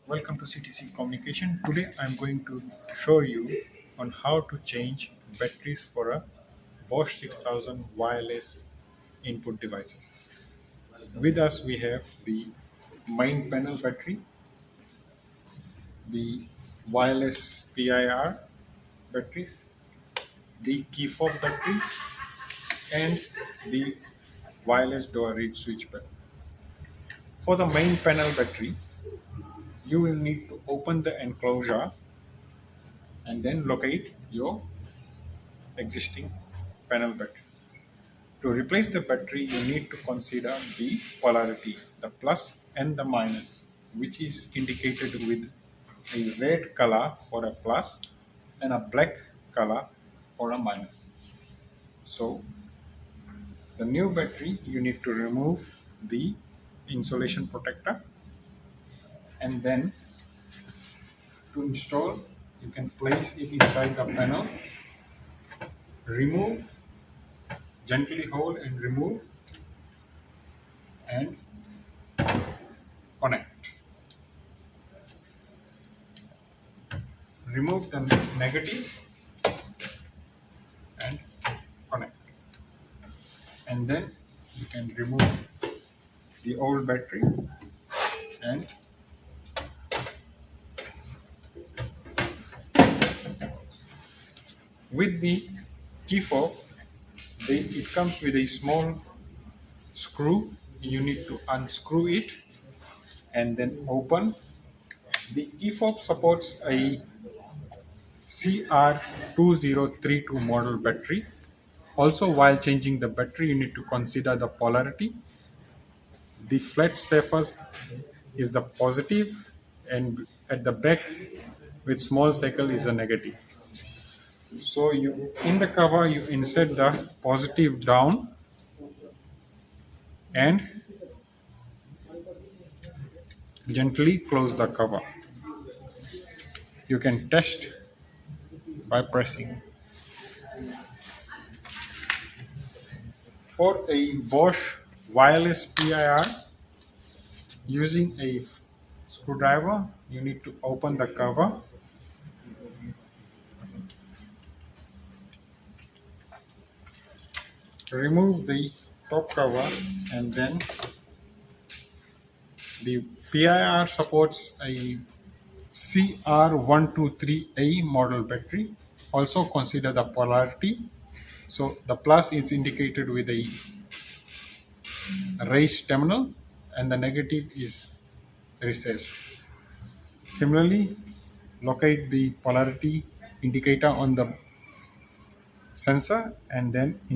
Welcome to CTC Communication. Today I'm going to show you on how to change batteries for a Bosch 6000 wireless input devices. With us we have the main panel battery, the wireless PIR batteries, the key fob batteries, and the wireless door read switch battery. For the main panel battery, you will need to open the enclosure and then locate your existing panel battery. To replace the battery, you need to consider the polarity, the plus and the minus, which is indicated with a red color for a plus and a black color for a minus. So, the new battery, you need to remove the insulation protector, and then to install, you can place it inside the panel, remove, gently hold and remove, and connect. Remove the negative and connect, and then you can remove the old battery and with the key fob, it comes with a small screw. You need to unscrew it and then open. The key fob supports a CR2032 model battery. Also, while changing the battery, you need to consider the polarity. The flat surface is the positive, and at the back with small circle is a negative. So you in the cover you insert the positive down and gently close the cover. You can test by pressing. For a Bosch wireless PIR, using a screwdriver, you need to open the cover, remove the top cover, and then the PIR supports a CR123A model battery. Also consider the polarity. So the plus is indicated with a raised terminal and the negative is recessed. Similarly, locate the polarity indicator on the sensor and then